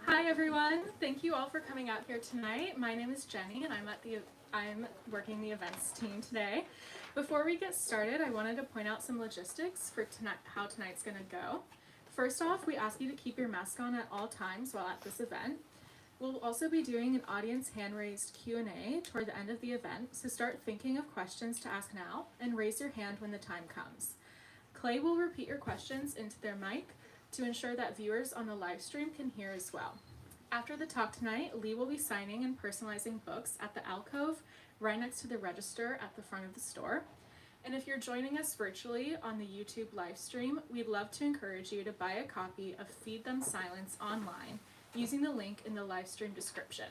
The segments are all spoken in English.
Hi everyone, thank you all for coming out here tonight. My name is Jenny and I'm working the events team today. Before we get started, I wanted to point out some logistics for how tonight's going to go. First off, we ask you to keep your mask on at all times while at this event. We'll also be doing an audience hand-raised Q&A toward the end of the event, so start thinking of questions to ask now and raise your hand when the time comes. Clay will repeat your questions into their mic to ensure that viewers on the live stream can hear as well. After the talk tonight, Lee will be signing and personalizing books at the alcove right next to the register at the front of the store. And if you're joining us virtually on the YouTube live stream, we'd love to encourage you to buy a copy of Feed Them Silence online using the link in the live stream description.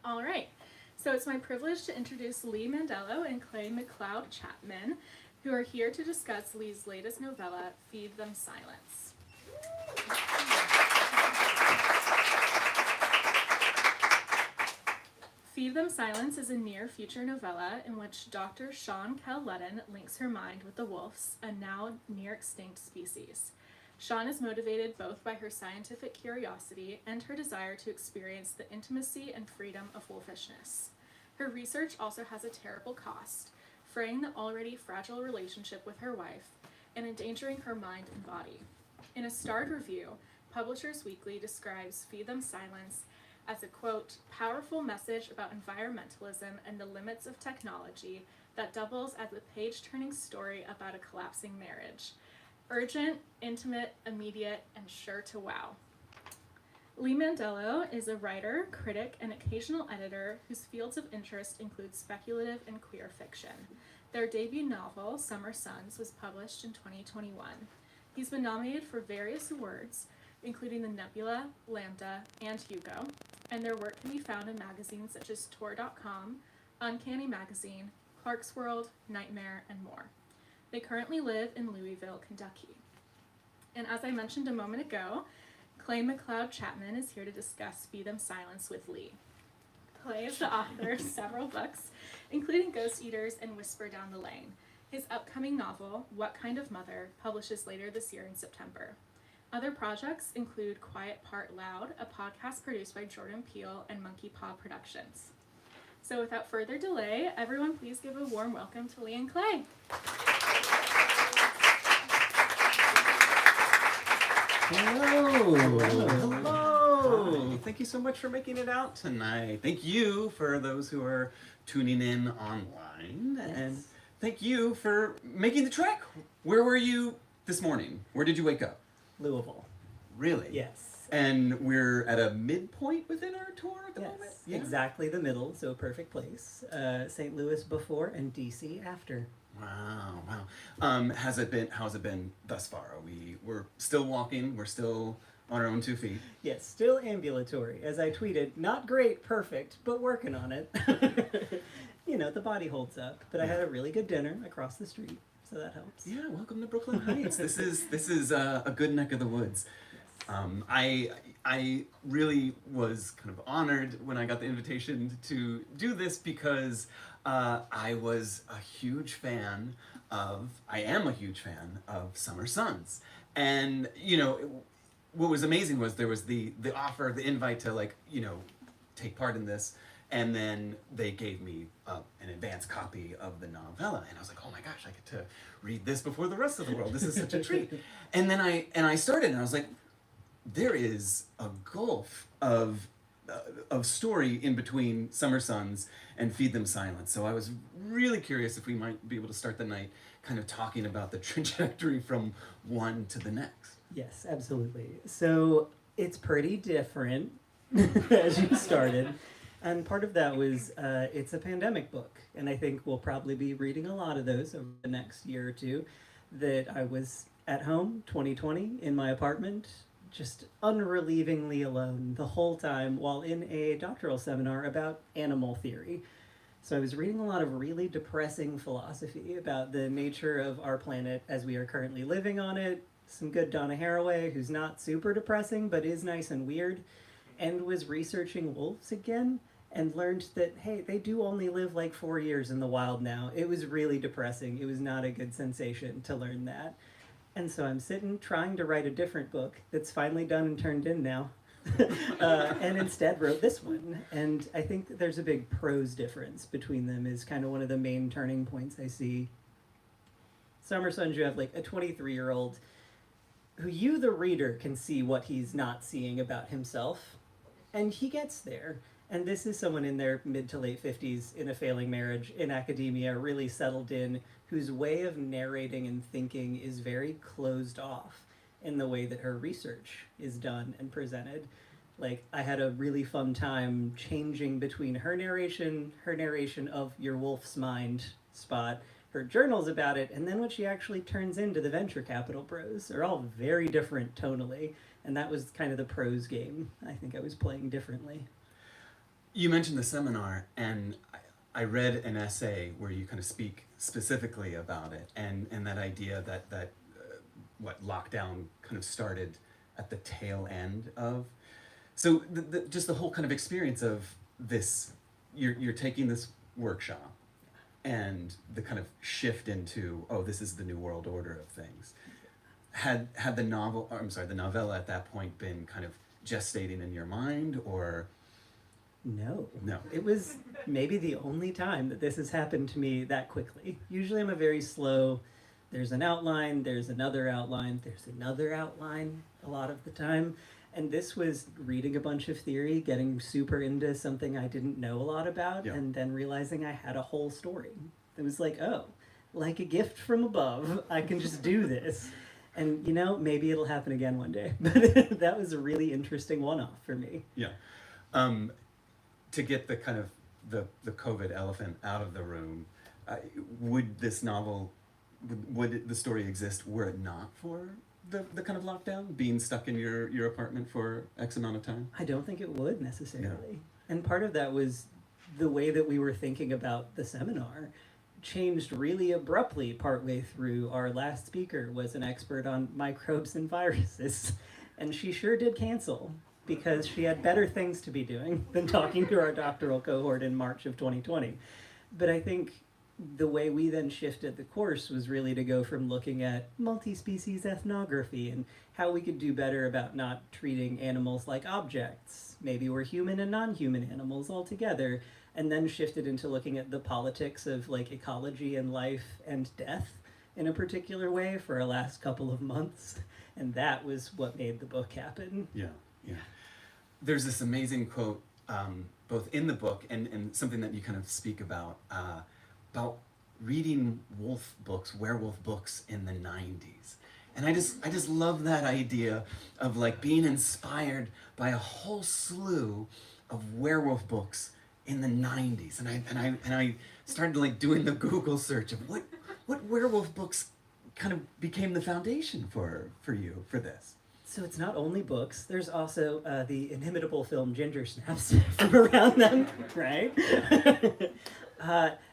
All right, so it's my privilege to introduce Lee Mandelo and Clay McLeod Chapman, who are here to discuss Lee's latest novella, Feed Them Silence. Feed Them Silence is a near-future novella in which Dr. Sean Kell-Ludden links her mind with the wolves, a now near-extinct species. Sean is motivated both by her scientific curiosity and her desire to experience the intimacy and freedom of wolfishness. Her research also has a terrible cost, fraying the already fragile relationship with her wife and endangering her mind and body. In a starred review, Publishers Weekly describes Feed Them Silence as a, quote, powerful message about environmentalism and the limits of technology that doubles as a page-turning story about a collapsing marriage. Urgent, intimate, immediate, and sure to wow. Lee Mandelo is a writer, critic, and occasional editor whose fields of interest include speculative and queer fiction. Their debut novel, Summer Suns, was published in 2021. He's been nominated for various awards, including the Nebula, Lambda, and Hugo, and their work can be found in magazines such as Tor.com, Uncanny Magazine, Clark's World, Nightmare, and more. They currently live in Louisville, Kentucky. And as I mentioned a moment ago, Clay McLeod Chapman is here to discuss Feed Them Silence with Lee. Clay is the author of several books, including Ghost Eaters and Whisper Down the Lane. His upcoming novel, What Kind of Mother, publishes later this year in September. Other projects include Quiet Part Loud, a podcast produced by Jordan Peele and Monkey Paw Productions. So without further delay, everyone please give a warm welcome to Lee and Clay. Hello. Hello. Thank you so much for making it out tonight. Thank you for those who are tuning in online. Yes. And thank you for making the trek. Where were you this morning? Where did you wake up? Louisville. Really? Yes. And we're at a midpoint within our tour at the moment? Yeah. Exactly the middle, so a perfect place. St. Louis before and DC after. Wow. How's it been thus far? We're still walking, we're still on our own 2 feet. Yes, still ambulatory. As I tweeted, not great, perfect, but working on it. You know, the body holds up. But I had a really good dinner across the street, so that helps. Yeah, welcome to Brooklyn Heights. This is a good neck of the woods. Yes. I really was kind of honored when I got the invitation to do this because I am a huge fan of Summer Suns. And, you know, what was amazing was there was the offer, the invite to take part in this. And then they gave me an advance copy of the novella. And I was like, oh my gosh, I get to read this before the rest of the world. This is such a treat. And then I started and I was like, there is a gulf of story in between Summer Suns and Feed Them Silence. So I was really curious if we might be able to start the night kind of talking about the trajectory from one to the next. Yes, absolutely. So it's pretty different as you started. And part of that was it's a pandemic book. And I think we'll probably be reading a lot of those over the next year or two. That I was at home, 2020, in my apartment, just unrelievingly alone the whole time while in a doctoral seminar about animal theory. So I was reading a lot of really depressing philosophy about the nature of our planet as we are currently living on it. Some good Donna Haraway, who's not super depressing, but is nice and weird, and was researching wolves again, and learned that, hey, they do only live like 4 years in the wild now. It was really depressing. It was not a good sensation to learn that. And so I'm sitting trying to write a different book that's finally done and turned in now. And instead wrote this one. And I think that there's a big prose difference between them is kind of one of the main turning points I see. Summer Suns, you have like a 23-year-old who you, the reader, can see what he's not seeing about himself. And he gets there. And this is someone in their mid to late 50s, in a failing marriage, in academia, really settled in, whose way of narrating and thinking is very closed off in the way that her research is done and presented. Like, I had a really fun time changing between her narration of Your Wolf's Mind spot, her journals about it, and then what she actually turns into the venture capital prose are all very different tonally. And that was kind of the prose game I think I was playing differently. You mentioned the seminar, and I read an essay where you kind of speak specifically about it, and that idea that what lockdown kind of started at the tail end of. So just the whole kind of experience of this, you're taking this workshop, and the kind of shift into, oh, this is the new world order of things. Had the novella at that point been kind of gestating in your mind, or? No. No. It was maybe the only time that this has happened to me that quickly. Usually I'm a very slow, there's an outline, there's another outline, there's another outline a lot of the time. And this was reading a bunch of theory, getting super into something I didn't know a lot about, Yeah. and then realizing I had a whole story. It was like, oh, like a gift from above, I can just do this. And, you know, maybe it'll happen again one day. But that was a really interesting one-off for me. Yeah. To get the kind of the COVID elephant out of the room, would this novel, would the story exist were it not for the kind of lockdown, being stuck in your apartment for X amount of time? I don't think it would necessarily. Yeah. And part of that was the way that we were thinking about the seminar changed really abruptly partway through. Our last speaker was an expert on microbes and viruses, and she sure did cancel because she had better things to be doing than talking to our doctoral cohort in March of 2020. But I think the way we then shifted the course was really to go from looking at multi-species ethnography and how we could do better about not treating animals like objects. Maybe we're human and non-human animals altogether, and then shifted into looking at the politics of like ecology and life and death in a particular way for our last couple of months. And that was what made the book happen. Yeah, yeah. There's this amazing quote, both in the book and something that you kind of speak about reading werewolf books in the 90s. And I just love that idea of like being inspired by a whole slew of werewolf books in the 90s. And I started like doing the Google search of what werewolf books kind of became the foundation for you for this. So it's not only books, there's also the inimitable film Ginger Snaps from around then, right?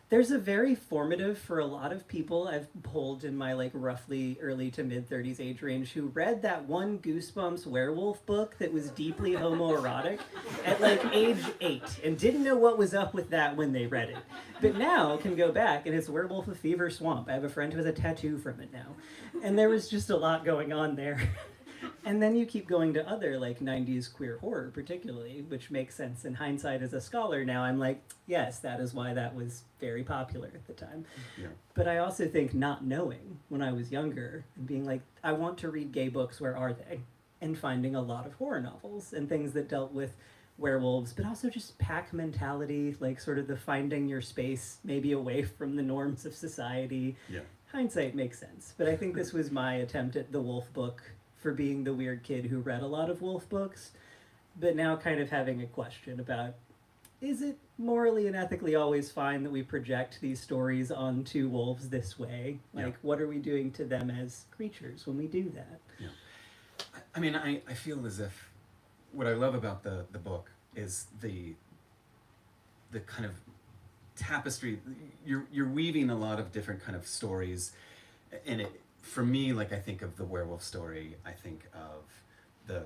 There's a very formative, for a lot of people I've polled in my like roughly early to mid 30s age range, who read that one Goosebumps werewolf book that was deeply homoerotic at like age 8 and didn't know what was up with that when they read it. But now can go back and it's Werewolf of Fever Swamp. I have a friend who has a tattoo from it now. And there was just a lot going on there. And then you keep going to other like 90s queer horror particularly, which makes sense in hindsight as a scholar now. I'm like, yes, that is why that was very popular at the time. Yeah. But I also think not knowing when I was younger and being like, I want to read gay books, where are they? And finding a lot of horror novels and things that dealt with werewolves, but also just pack mentality, like sort of the finding your space maybe away from the norms of society. Yeah. Hindsight makes sense. But I think this was my attempt at the wolf book for being the weird kid who read a lot of wolf books, but now kind of having a question about, is it morally and ethically always fine that we project these stories onto wolves this way? Like, Yeah. what are we doing to them as creatures when we do that? Yeah. I mean, I feel as if what I love about the book is the kind of tapestry. You're weaving a lot of different kind of stories, and it, for me, like I think of the werewolf story, I think of the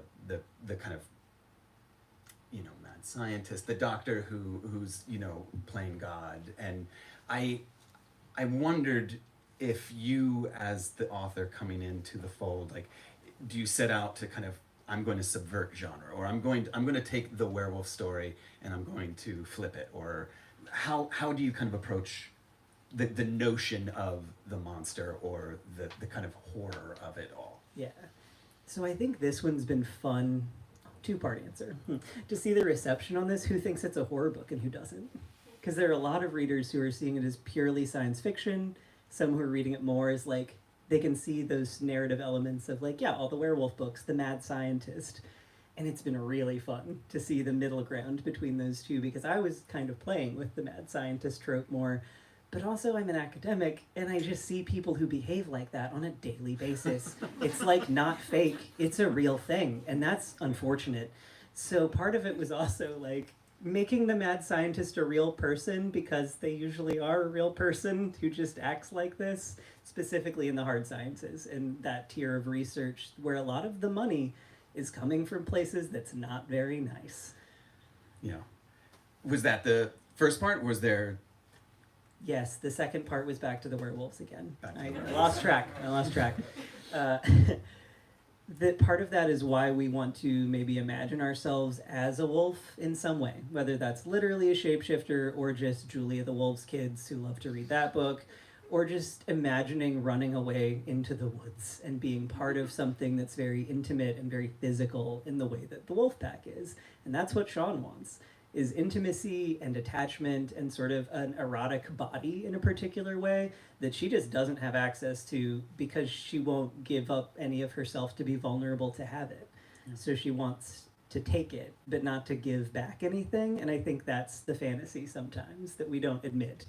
kind of, you know, mad scientist, the doctor who's, you know, playing God. And I wondered, if you, as the author coming into the fold, like, do you set out to kind of, I'm going to subvert genre, or I'm going to take the werewolf story and I'm going to flip it, or how do you kind of approach the notion of the monster, or the kind of horror of it all? Yeah. So I think this one's been fun. Two-part answer. To see the reception on this, who thinks it's a horror book and who doesn't. Because there are a lot of readers who are seeing it as purely science fiction, some who are reading it more as like, they can see those narrative elements of like, yeah, all the werewolf books, the mad scientist. And it's been really fun to see the middle ground between those two, because I was kind of playing with the mad scientist trope more, but also I'm an academic and I just see people who behave like that on a daily basis. It's like not fake, it's a real thing, and that's unfortunate. So part of it was also like making the mad scientist a real person, because they usually are a real person who just acts like this, specifically in the hard sciences and that tier of research where a lot of the money is coming from places that's not very nice. Yeah. Was that the first part? Was there... Yes, the second part was back to the werewolves again. I werewolves. lost track. That part of that is why we want to maybe imagine ourselves as a wolf in some way, whether that's literally a shapeshifter or just Julia the Wolf's kids who love to read that book, or just imagining running away into the woods and being part of something that's very intimate and very physical in the way that the wolf pack is. And that's what Sean wants, is intimacy and attachment and sort of an erotic body in a particular way that she just doesn't have access to, because she won't give up any of herself to be vulnerable to have it. Yeah. So she wants to take it, but not to give back anything. And I think that's the fantasy sometimes that we don't admit.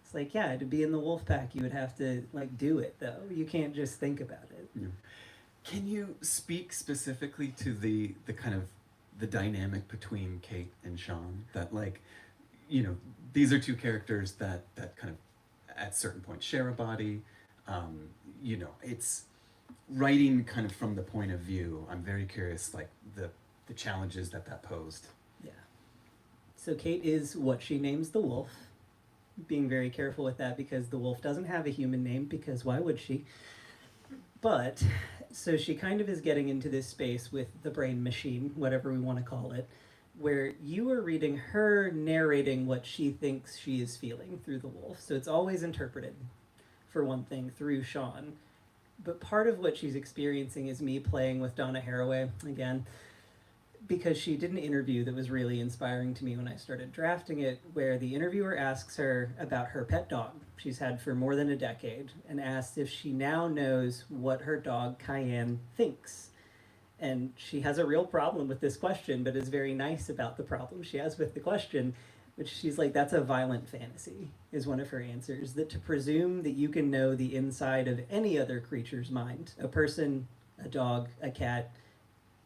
It's like, yeah, to be in the wolf pack, you would have to like do it though. You can't just think about it. Yeah. Can you speak specifically to the kind of the dynamic between Kate and Sean, that like, you know, these are two characters that kind of at certain points share a body, you know, it's writing kind of from the point of view. I'm very curious, like the challenges that posed. Yeah. So Kate is what she names the wolf, being very careful with that because the wolf doesn't have a human name, because why would she? But so she kind of is getting into this space with the brain machine, whatever we want to call it, where you are reading her narrating what she thinks she is feeling through the wolf. So it's always interpreted, for one thing, through Sean. But part of what she's experiencing is me playing with Donna Haraway again, because she did an interview that was really inspiring to me when I started drafting it, where the interviewer asks her about her pet dog she's had for more than a decade, and asks if she now knows what her dog Cayenne thinks. And she has a real problem with this question, but is very nice about the problem she has with the question, which she's like, that's a violent fantasy, is one of her answers. That to presume that you can know the inside of any other creature's mind, a person, a dog, a cat,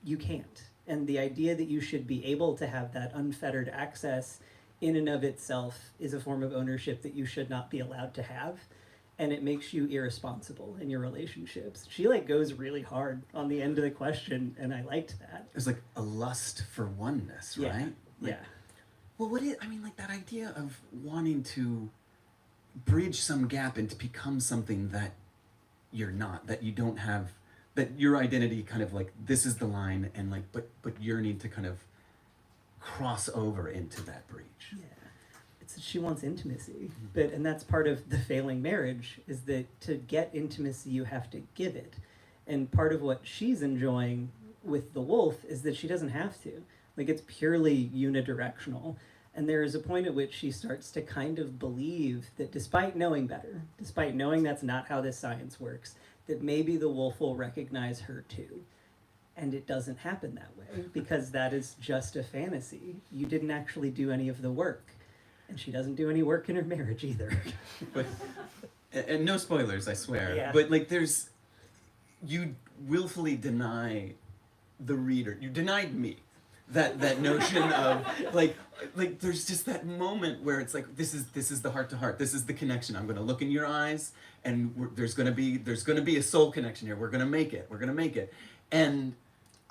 you can't. And the idea that you should be able to have that unfettered access in and of itself is a form of ownership that you should not be allowed to have. And it makes you irresponsible in your relationships. She like goes really hard on the end of the question, and I liked that. There's like a lust for oneness, Yeah. right? Like, Yeah. well, like that idea of wanting to bridge some gap and to become something that you're not, that you don't have, that your identity kind of like, this is the line, and like, but yearning to kind of cross over into that breach. Yeah. She wants intimacy, and that's part of the failing marriage, is that to get intimacy you have to give it. And part of what she's enjoying with the wolf is that she doesn't have to. Like, it's purely unidirectional. And there is a point at which she starts to kind of believe that despite knowing better, despite knowing that's not how this science works, that maybe the wolf will recognize her too. And it doesn't happen that way, because that is just a fantasy. You didn't actually do any of the work. And she doesn't do any work in her marriage either. But, and no spoilers, I swear. Yeah. But like, you willfully deny the reader. You denied me that notion of like there's just that moment where it's like, this is the heart to heart. This is the connection. I'm going to look in your eyes, and there's going to be a soul connection here. We're going to make it. We're going to make it. And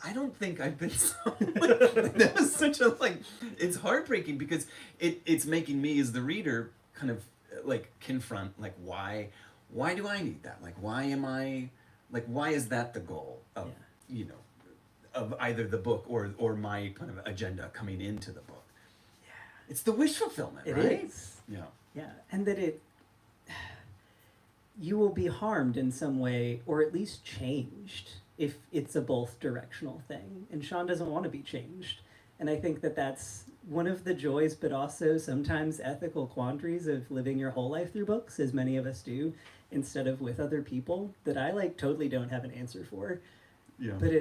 I don't think I've been so, that was such a, like, it's heartbreaking, because it's making me as the reader kind of like confront, like, why why do I need that? Like, why is that the goal of, you know, of either the book or my kind of agenda coming into the book? Yeah. It's the wish fulfillment, It right? is. Yeah. Yeah, and that you will be harmed in some way, or at least changed, if it's a both directional thing. And Sean doesn't want to be changed. And I think that that's one of the joys, but also sometimes ethical quandaries of living your whole life through books, as many of us do, instead of with other people, that I like totally don't have an answer for. Yeah. But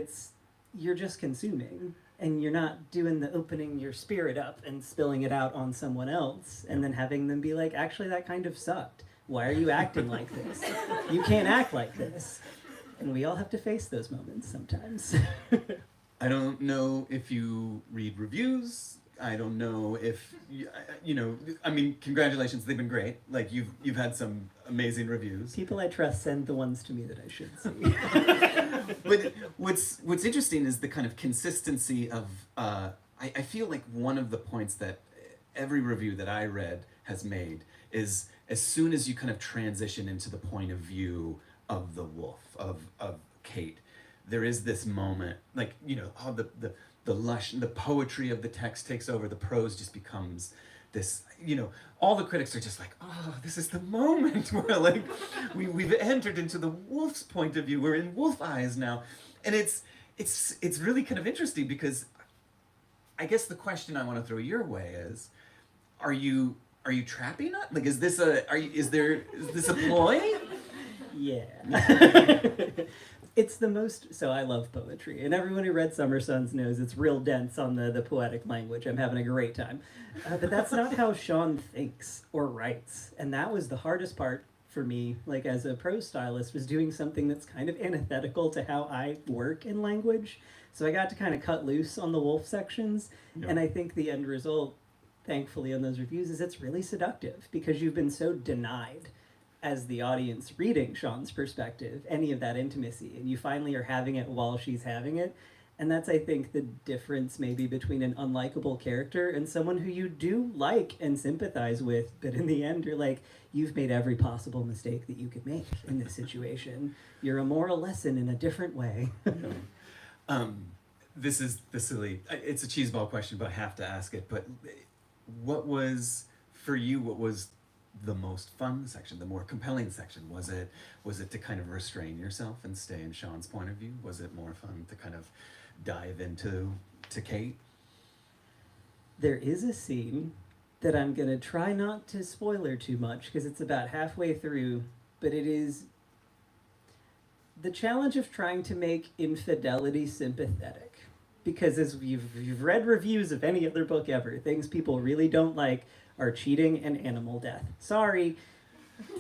you're just consuming, and you're not doing the opening your spirit up and spilling it out on someone else and then having them be like, actually, that kind of sucked. Why are you acting like this? You can't act like this. And we all have to face those moments sometimes. I don't know if you read reviews. I don't know if you know. I mean, congratulations, they've been great. Like you've had some amazing reviews. People I trust send the ones to me that I should see. But what's interesting is the kind of consistency of. I feel like one of the points that every review that I read has made is as soon as you kind of transition into the point of view of the wolf of Kate, there is this moment, like, you know, all the lush, the poetry of the text takes over, the prose just becomes this, you know, all the critics are just like, oh, this is the moment where, like, we've entered into the wolf's point of view, we're in wolf eyes now. And it's really kind of interesting, because I guess the question I want to throw your way is, are you trapping us? Like, is this a ploy? Yeah. It's the most, so I love poetry, and everyone who read Summer Sons knows it's real dense on the poetic language. I'm having a great time. But that's not how Sean thinks or writes, and that was the hardest part for me, like as a prose stylist, was doing something that's kind of antithetical to how I work in language. So I got to kind of cut loose on the wolf sections, and I think the end result, thankfully, on those reviews is it's really seductive, because you've been so denied as the audience reading Sean's perspective any of that intimacy, and you finally are having it while she's having it. And that's, I think, the difference maybe between an unlikable character and someone who you do like and sympathize with, but in the end you're like, you've made every possible mistake that you could make in this situation. You're a moral lesson in a different way. This is the silly, it's a cheeseball question, but I have to ask it. But what was the most fun section, the more compelling section? Was it to kind of restrain yourself and stay in Sean's point of view? Was it more fun to kind of dive into Kate? There is a scene that I'm gonna try not to spoiler too much, because it's about halfway through, but it is the challenge of trying to make infidelity sympathetic. Because as you've read reviews of any other book ever, things people really don't like are cheating and animal death. Sorry,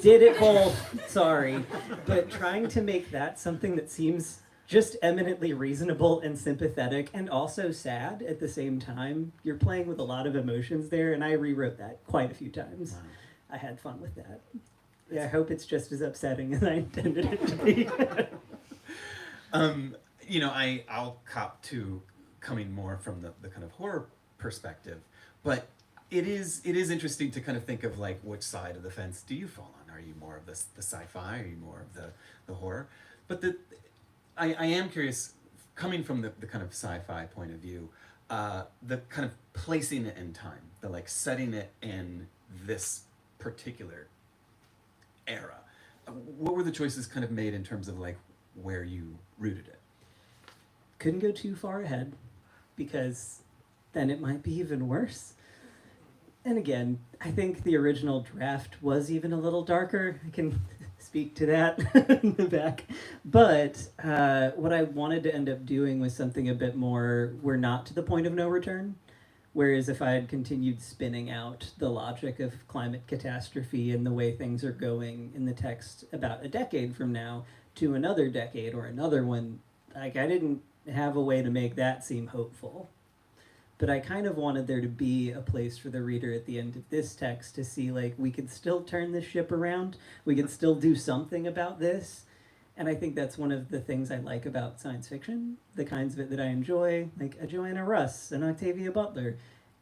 did it both, sorry. But trying to make that something that seems just eminently reasonable and sympathetic and also sad at the same time, you're playing with a lot of emotions there, and I rewrote that quite a few times. Wow. I had fun with that. Yeah, I hope it's just as upsetting as I intended it to be. You know, I'll cop to coming more from the kind of horror perspective, but it is interesting to kind of think of, like, which side of the fence do you fall on? Are you more of the sci-fi? Are you more of the horror? But I am curious, coming from the kind of sci-fi point of view, the kind of placing it in time, the like setting it in this particular era. What were the choices kind of made in terms of like where you rooted it? Couldn't go too far ahead, because then it might be even worse. And again, I think the original draft was even a little darker. I can speak to that in the back. But what I wanted to end up doing was something a bit more, we're not to the point of no return. Whereas if I had continued spinning out the logic of climate catastrophe and the way things are going in the text about a decade from now to another decade or another one, like, I didn't have a way to make that seem hopeful. But I kind of wanted there to be a place for the reader at the end of this text to see, like, we could still turn this ship around. We could still do something about this. And I think that's one of the things I like about science fiction, the kinds of it that I enjoy, like a Joanna Russ, an Octavia Butler.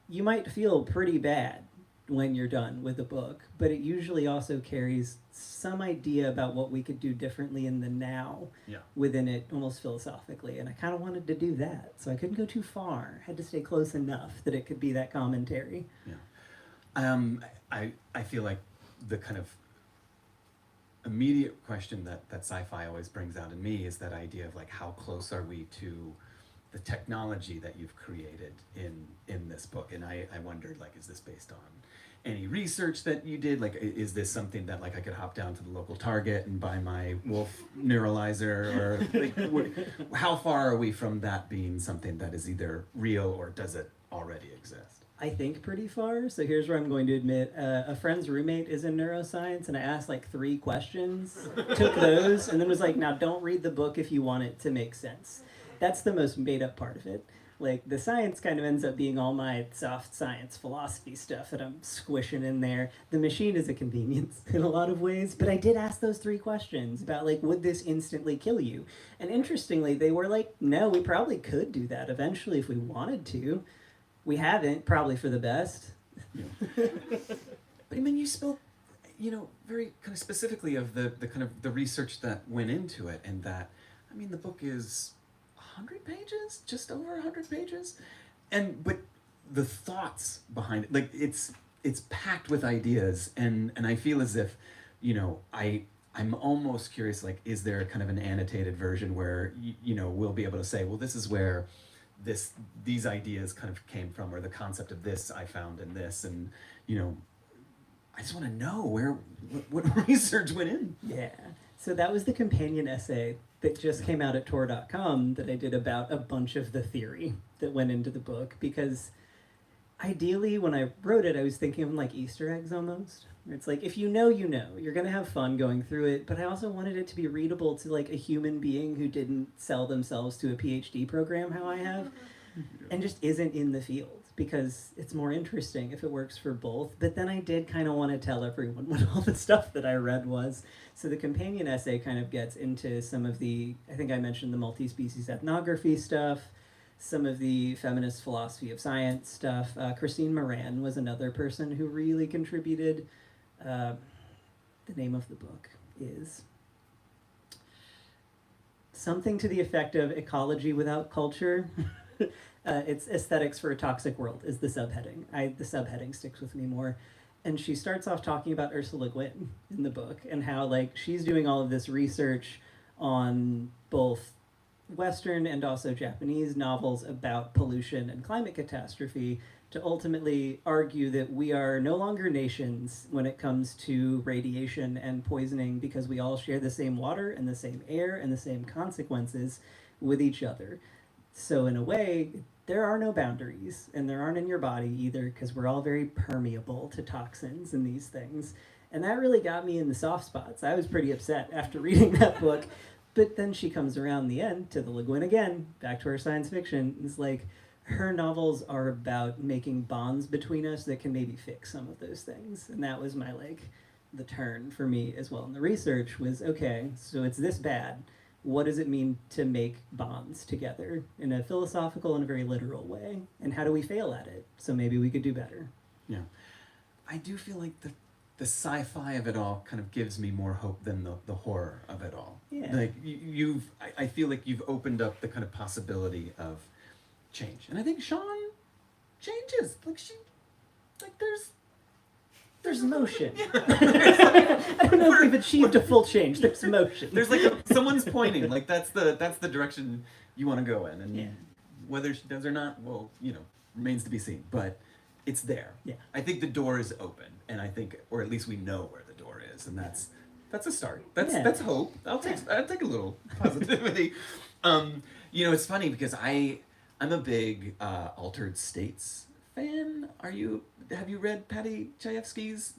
You might feel pretty bad when you're done with the book, but it usually also carries some idea about what we could do differently in the now within it, almost philosophically. And I kind of wanted to do that, so I couldn't go too far. I had to stay close enough that it could be that commentary. I feel like the kind of immediate question that sci-fi always brings out in me is that idea of like, how close are we to the technology that you've created in this book? And I wondered, like, is this based on any research that you did? Like, is this something that like I could hop down to the local Target and buy my wolf neuralizer? Or like, how far are we from that being something that is either real or does it already exist? I think pretty far. So here's where I'm going to admit, a friend's roommate is in neuroscience, and I asked like 3 questions, took those, and then was like, now don't read the book if you want it to make sense. That's the most made up part of it. Like, the science kind of ends up being all my soft science philosophy stuff that I'm squishing in there. The machine is a convenience in a lot of ways, but I did ask those 3 questions about, like, would this instantly kill you? And interestingly, they were like, no, we probably could do that eventually if we wanted to. We haven't, probably for the best. But I mean, you spoke, very kind of specifically of the kind of the research that went into it, and that, I mean, the book is 100 pages, just over 100 pages, but the thoughts behind it, like, it's packed with ideas, and I feel as if, I'm almost curious, like, is there kind of an annotated version where we'll be able to say, well, this is where these ideas kind of came from, or the concept of this I found in this, and I just want to know what research went in. Yeah. So that was the companion essay that just came out at Tor.com that I did about a bunch of the theory that went into the book, because ideally when I wrote it, I was thinking of them like Easter eggs almost. It's like, if you know, you're going to have fun going through it, but I also wanted it to be readable to like a human being who didn't sell themselves to a PhD program how I have, and just isn't in the field, because it's more interesting if it works for both. But then I did kind of want to tell everyone what all the stuff that I read was. So the companion essay kind of gets into some of the, I think I mentioned the multi-species ethnography stuff, some of the feminist philosophy of science stuff. Christine Moran was another person who really contributed. The name of the book is something to the effect of Ecology Without Culture. It's Aesthetics for a Toxic World is the subheading. The subheading sticks with me more. And she starts off talking about Ursula Guin in the book, and how like she's doing all of this research on both Western and also Japanese novels about pollution and climate catastrophe, to ultimately argue that we are no longer nations when it comes to radiation and poisoning, because we all share the same water and the same air and the same consequences with each other. So in a way, there are no boundaries, and there aren't in your body either, because we're all very permeable to toxins and these things. And that really got me in the soft spots. I was pretty upset after reading that book. But then she comes around the end to the Le Guin again, back to her science fiction. It's like, her novels are about making bonds between us that can maybe fix some of those things. And that was my, the turn for me as well. And the research was, okay, so it's this bad. What does it mean to make bonds together in a philosophical and a very literal way? And how do we fail at it? So maybe we could do better. Yeah. I do feel like the sci-fi of it all kind of gives me more hope than the horror of it all. Yeah. Like, I feel like you've opened up the kind of possibility of change, and I think Sean changes. There's motion. I don't know if we've achieved a full change. There's motion. There's someone's pointing. Like, that's the direction you want to go in, and whether she does or not, well, remains to be seen. But it's there. Yeah. I think the door is open, and I think, or at least we know where the door is, and that's a start. That's hope. I'll take a little positivity. It's funny because I'm a big Altered States fan. Have you read Patty Chayefsky's?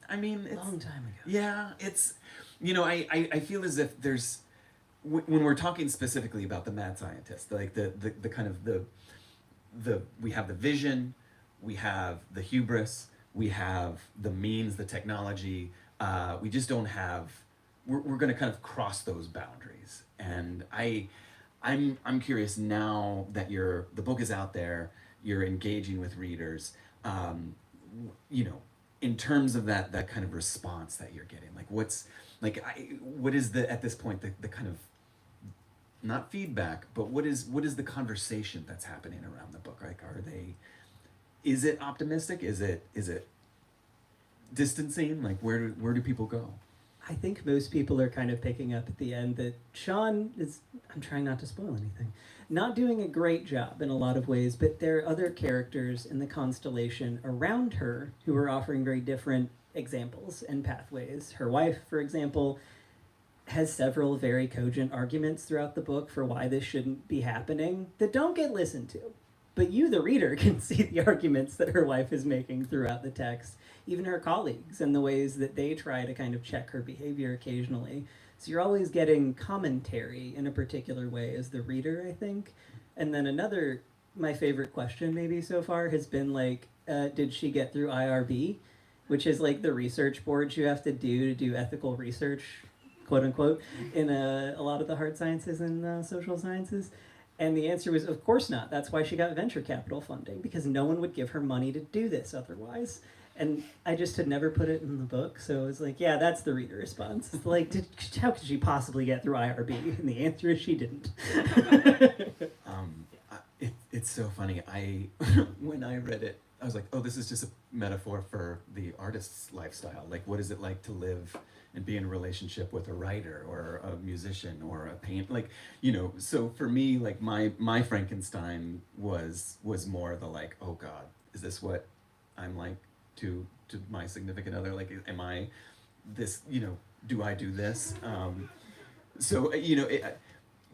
I mean, it's long time ago. Yeah, it's, I feel as if there's, when we're talking specifically about the mad scientist, like the kind of we have the vision, we have the hubris, we have the means, the technology. We just don't have. We're going to kind of cross those boundaries, and I'm curious now that the book is out there, you're engaging with readers. you know, in terms of that kind of response that you're getting, like what is the at this point the kind of not feedback, but what is the conversation that's happening around the book? Like, is it optimistic? Is it distancing? Like, where do people go? I think most people are kind of picking up at the end that Sean is, I'm trying not to spoil anything, not doing a great job in a lot of ways, but there are other characters in the constellation around her who are offering very different examples and pathways. Her wife, for example, has several very cogent arguments throughout the book for why this shouldn't be happening that don't get listened to. But you, the reader, can see the arguments that her wife is making throughout the text, even her colleagues, and the ways that they try to kind of check her behavior occasionally. So you're always getting commentary in a particular way as the reader, I think. And then another, my favorite question maybe so far has been like, did she get through IRB? Which is like the research boards you have to do ethical research, quote unquote, in a lot of the hard sciences and social sciences. And the answer was, of course not. That's why she got venture capital funding, because no one would give her money to do this otherwise. And I just had never put it in the book, so it was like, yeah, that's the reader response. It's like, how could she possibly get through IRB? And the answer is she didn't. It's so funny. When I read it, I was like, oh, this is just a metaphor for the artist's lifestyle. Like, what is it like to live and be in a relationship with a writer or a musician or a painter? Like, you know, so for me, like my Frankenstein was more the like, oh God, is this what I'm like to my significant other? Like, am I this, you know, do I do this? So, you know,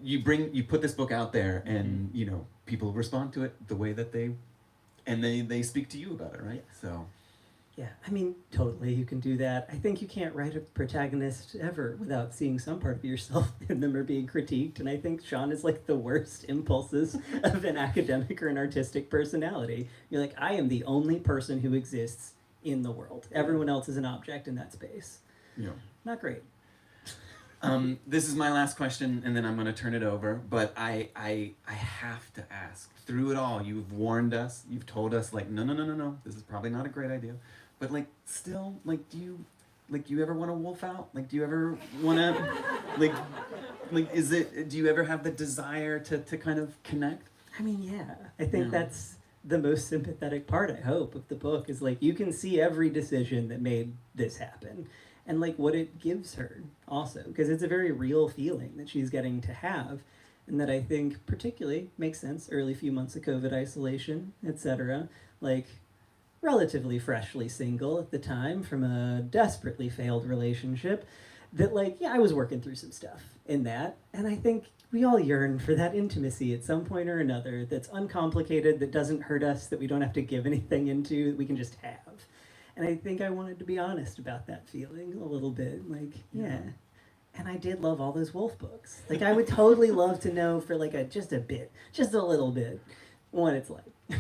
you put this book out there and, you know, people respond to it the way that they speak to you about it, right? So. Yeah, I mean, totally, you can do that. I think you can't write a protagonist ever without seeing some part of yourself in them or being critiqued, and I think Sean is like the worst impulses of an academic or an artistic personality. You're like, I am the only person who exists in the world. Everyone else is an object in that space. Yeah. Not great. This is my last question, and then I'm going to turn it over. But I have to ask. Through it all, you've warned us. You've told us, like, no. This is probably not a great idea. But like, still, like, do you ever want to wolf out? Like, do you ever want to, do you ever have the desire to kind of connect? I mean, yeah. I think that's the most sympathetic part, I hope, of the book is like, you can see every decision that made this happen. And like what it gives her also, because it's a very real feeling that she's getting to have, and that I think particularly makes sense early few months of COVID isolation, etc. Like relatively freshly single at the time from a desperately failed relationship, that like, yeah, I was working through some stuff in that, and I think we all yearn for that intimacy at some point or another that's uncomplicated, that doesn't hurt us, that we don't have to give anything into, that we can just have. And I think I wanted to be honest about that feeling a little bit. Like, yeah. And I did love all those Wolf books. Like, I would totally love to know for like just a little bit, what it's like.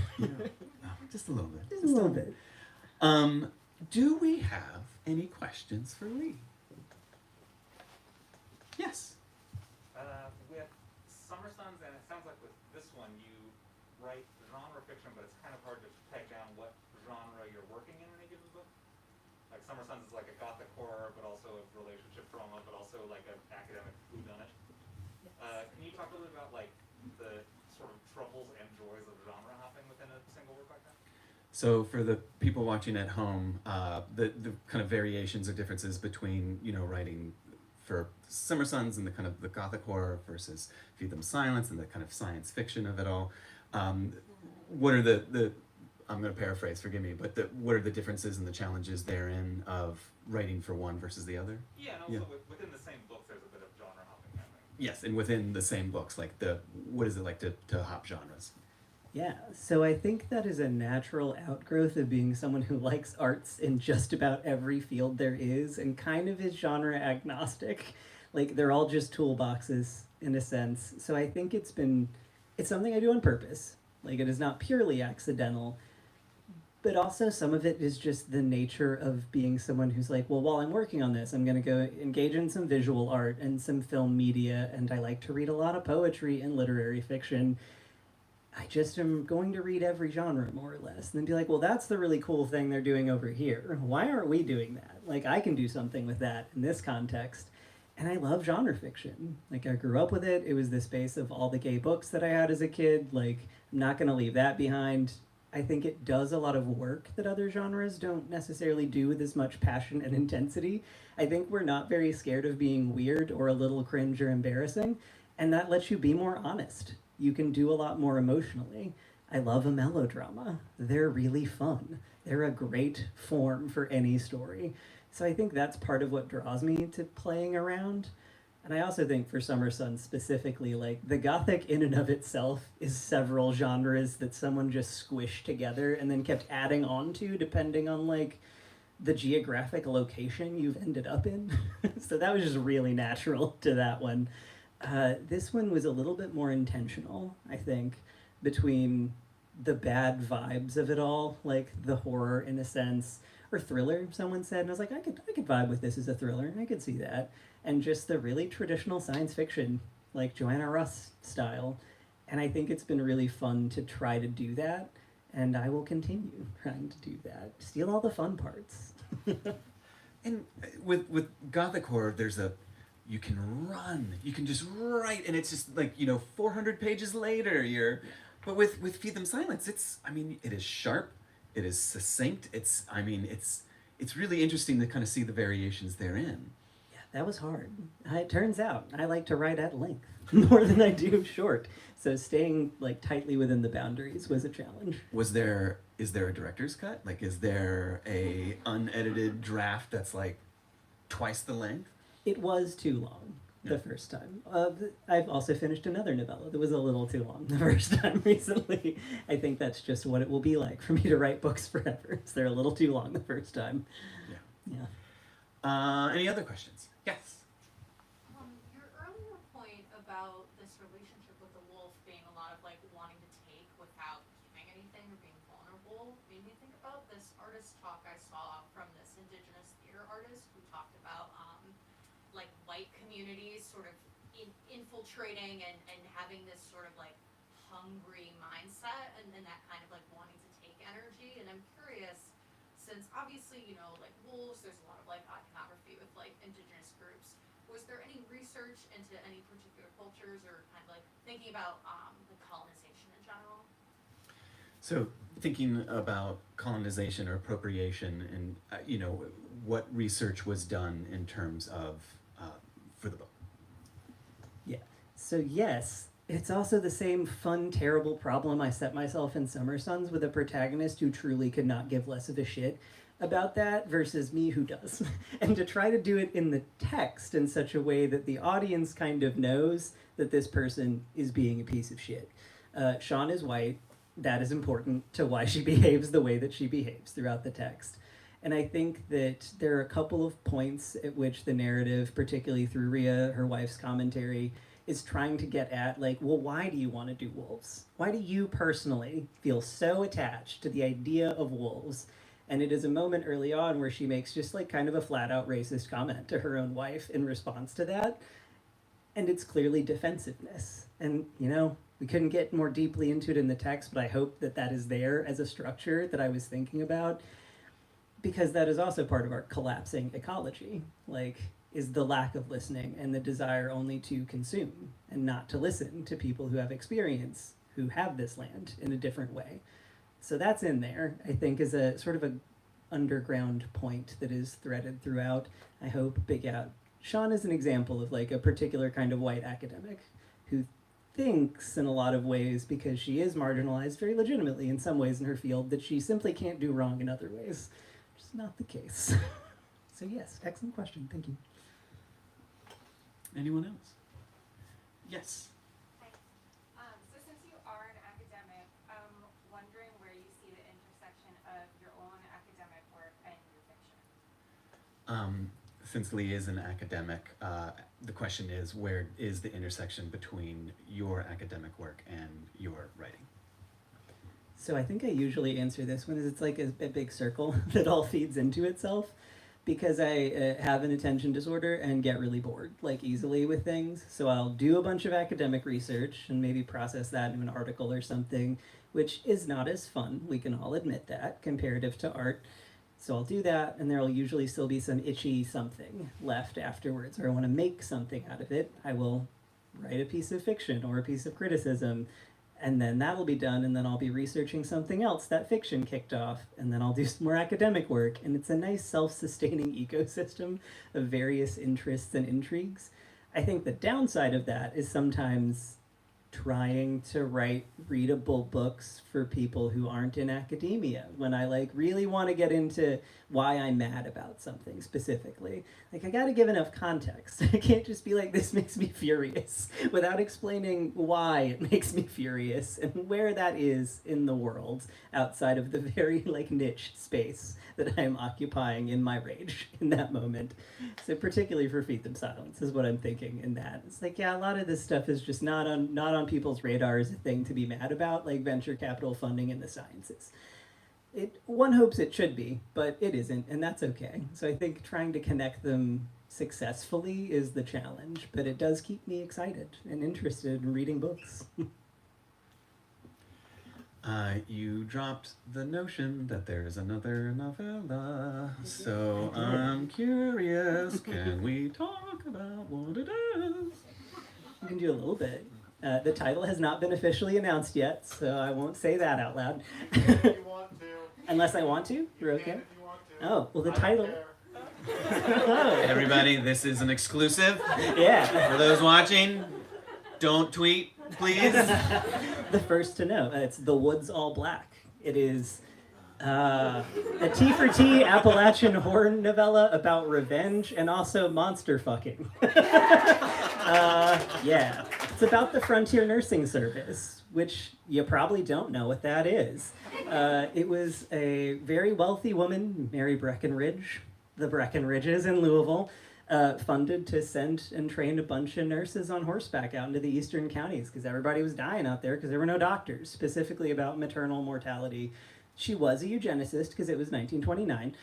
Just a little bit. Just a little bit. Do we have any questions for Lee? Yes. With Summer Sons, and it sounds like with this one, you write genre fiction, but it's kind of hard to peg down what genre you're working in any given book. Like Summer Sons is like a gothic horror, but also a relationship drama, but also like an academic whodunit. Can you talk a little bit about like the sort of troubles and joys of genre hopping within a single work like that? So for the people watching at home, the kind of variations or differences between, you know, writing for Summer Sons and the kind of the gothic horror versus Feed Them Silence and the kind of science fiction of it all. What are the I'm going to paraphrase, forgive me, but what are the differences and the challenges therein of writing for one versus the other? Yeah, and also within the same book, there's a bit of genre hopping happening. Yes, and within the same books, like what is it like to hop genres? Yeah, so I think that is a natural outgrowth of being someone who likes arts in just about every field there is and kind of is genre agnostic. Like, they're all just toolboxes in a sense. So I think it's something I do on purpose. Like, it is not purely accidental, but also some of it is just the nature of being someone who's like, well, while I'm working on this, I'm going to go engage in some visual art and some film media, and I like to read a lot of poetry and literary fiction. I just am going to read every genre more or less, and then be like, well, that's the really cool thing they're doing over here. Why aren't we doing that? Like, I can do something with that in this context. And I love genre fiction. Like, I grew up with it. It was the space of all the gay books that I had as a kid. Like, I'm not going to leave that behind. I think it does a lot of work that other genres don't necessarily do with as much passion and intensity. I think we're not very scared of being weird or a little cringe or embarrassing, and that lets you be more honest. You can do a lot more emotionally. I love a melodrama. They're really fun. They're a great form for any story. So I think that's part of what draws me to playing around. And I also think for Summer Sun specifically, like the Gothic in and of itself is several genres that someone just squished together and then kept adding on to depending on like the geographic location you've ended up in. So that was just really natural to that one. This one was a little bit more intentional, I think, between the bad vibes of it all, like the horror in a sense, or thriller, someone said, and I was like, I could vibe with this as a thriller, I could see that. And just the really traditional science fiction, like Joanna Russ style. And I think it's been really fun to try to do that, and I will continue trying to do that. Steal all the fun parts. And with gothic horror, there's a you can run, you can just write, and it's just like 400 pages later you're. But with Feed Them Silence, it is sharp, it is succinct. It's really interesting to kind of see the variations therein. Yeah, that was hard. It turns out I like to write at length more than I do short. So staying like tightly within the boundaries was a challenge. Is there a director's cut? Like, is there a unedited draft that's like twice the length? It was too long the first time. I've also finished another novella that was a little too long the first time recently. I think that's just what it will be like for me to write books forever. So they're a little too long the first time. Yeah. Yeah. Any other questions? Yes. Your earlier point about this relationship with the wolf being a lot of like wanting to take without giving anything or being vulnerable made me think about this artist talk I saw from this indigenous theater artist who talked about like white communities sort of infiltrating and having this sort of like hungry mindset and that kind of like wanting to take energy. And I'm curious, since obviously, like wolves, there's a lot of like iconography with like indigenous groups. Was there any research into any particular cultures or kind of like thinking about the colonization in general? So thinking about colonization or appropriation, and what research was done in terms of for the book. Yeah. So yes, it's also the same fun, terrible problem I set myself in Summer Sons with a protagonist who truly could not give less of a shit about that versus me who does. And to try to do it in the text in such a way that the audience kind of knows that this person is being a piece of shit. Sean is white. That is important to why she behaves the way that she behaves throughout the text. And I think that there are a couple of points at which the narrative, particularly through Rhea, her wife's commentary, is trying to get at, like, well, why do you want to do wolves? Why do you personally feel so attached to the idea of wolves? And it is a moment early on where she makes just like kind of a flat out racist comment to her own wife in response to that. And it's clearly defensiveness. And, we couldn't get more deeply into it in the text, but I hope that that is there as a structure that I was thinking about. Because that is also part of our collapsing ecology, is the lack of listening and the desire only to consume and not to listen to people who have experience, who have this land in a different way. So that's in there, I think, is a sort of a underground point that is threaded throughout. I hope big out. Sean is an example of like a particular kind of white academic who thinks in a lot of ways, because she is marginalized very legitimately in some ways in her field, that she simply can't do wrong in other ways. Which is not the case. So yes, excellent question. Thank you. Anyone else? Yes. Hi. So since you are an academic, I'm wondering where you see the intersection of your own academic work and your fiction. Since Lee is an academic, the question is, where is the intersection between your academic work and your writing? So I think I usually answer this one as it's like a big circle that all feeds into itself. because I have an attention disorder and get really bored, like easily with things. So I'll do a bunch of academic research and maybe process that into an article or something, which is not as fun. We can all admit that, comparative to art. So I'll do that, and there'll usually still be some itchy something left afterwards, or I want to make something out of it. I will write a piece of fiction or a piece of criticism, and then that'll be done, and then I'll be researching something else that fiction kicked off, and then I'll do some more academic work, and it's a nice self-sustaining ecosystem of various interests and intrigues. I think the downside of that is sometimes trying to write readable books for people who aren't in academia. When I like really want to get into why I'm mad about something specifically, like I got to give enough context. I can't just be like, this makes me furious, without explaining why it makes me furious and where that is in the world outside of the very like niche space that I'm occupying in my rage in that moment. So particularly for Feed Them Silence is what I'm thinking in that. It's like, yeah, a lot of this stuff is just not on people's radar as a thing to be mad about, like venture capital funding in the sciences. One hopes it should be, but it isn't, and that's okay. So I think trying to connect them successfully is the challenge, but it does keep me excited and interested in reading books. You dropped the notion that there's another novella, so I'm curious, can we talk about what it is? You can do a little bit. The title has not been officially announced yet, so I won't say that out loud. If you want to. Unless I want to? You You're can okay? if you want to. Oh, well the I don't title... care. Oh. Everybody, this is an exclusive. Yeah. For those watching, don't tweet, please. The first to know. It's The Woods All Black. It is a T for T Appalachian horror novella about revenge and also monster fucking. Yeah. It's about the Frontier Nursing Service, which you probably don't know what that is. It was a very wealthy woman, Mary Breckenridge, the Breckenridges in Louisville, funded to send and train a bunch of nurses on horseback out into the eastern counties because everybody was dying out there because there were no doctors, specifically about maternal mortality. She was a eugenicist because it was 1929,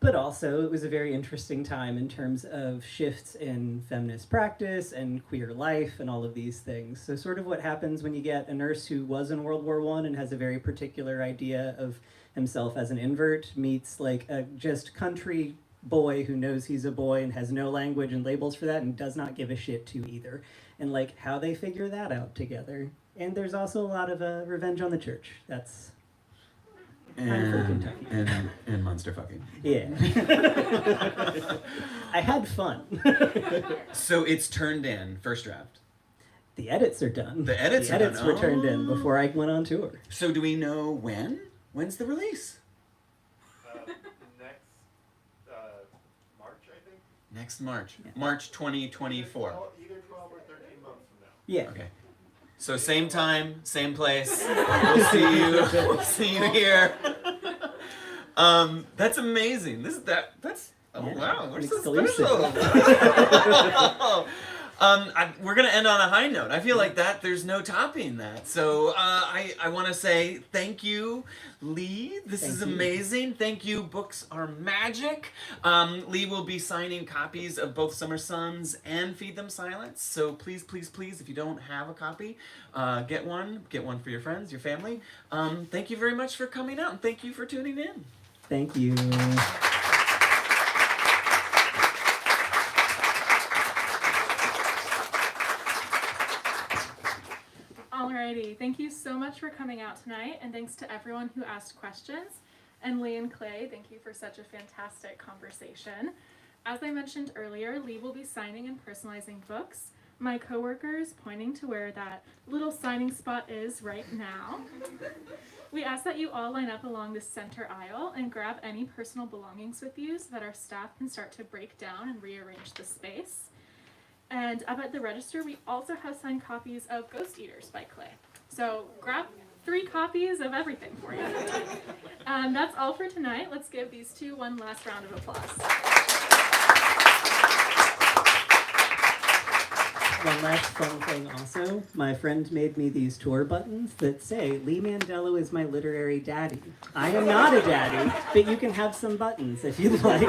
but also it was a very interesting time in terms of shifts in feminist practice and queer life and all of these things. So sort of what happens when you get a nurse who was in World War I and has a very particular idea of himself as an invert meets like a just country boy who knows he's a boy and has no language and labels for that and does not give a shit to either, and like how they figure that out together. And there's also a lot of revenge on the church. That's and monster fucking. Yeah. I had fun. So it's turned in, first draft. The edits are done. The edits are done. were turned in before I went on tour. So do we know when? When's the release? Next March, I think. Next March. Yeah. March 2024. Either 12 or 13 months from now. Yeah. Okay. So same time, same place. We'll see you. We'll see you here. That's amazing. That's oh Yeah, wow, we're an so exclusive. special. We're gonna end on a high note. I feel like there's no topping that. So I want to say thank you, Lee. This Thank is you. amazing. Thank you. Books are magic. Lee will be signing copies of both Summer Suns and Feed Them Silence. So please, please, please, if you don't have a copy, get one. Get one for your friends, your family. Thank you very much for coming out, and thank you for tuning in. Thank you. Alrighty, thank you so much for coming out tonight, and thanks to everyone who asked questions. And Lee and Clay, thank you for such a fantastic conversation. As I mentioned earlier, Lee will be signing and personalizing books. My coworker is pointing to where that little signing spot is right now. We ask that you all line up along the center aisle and grab any personal belongings with you so that our staff can start to break down and rearrange the space. And up at the register, we also have signed copies of Ghost Eaters by Clay. So grab 3 copies of everything for you. That's all for tonight. Let's give these two one last round of applause. one last fun thing also. My friend made me these tour buttons that say, Lee Mandelo is my literary daddy. I am not a daddy, but you can have some buttons if you'd like.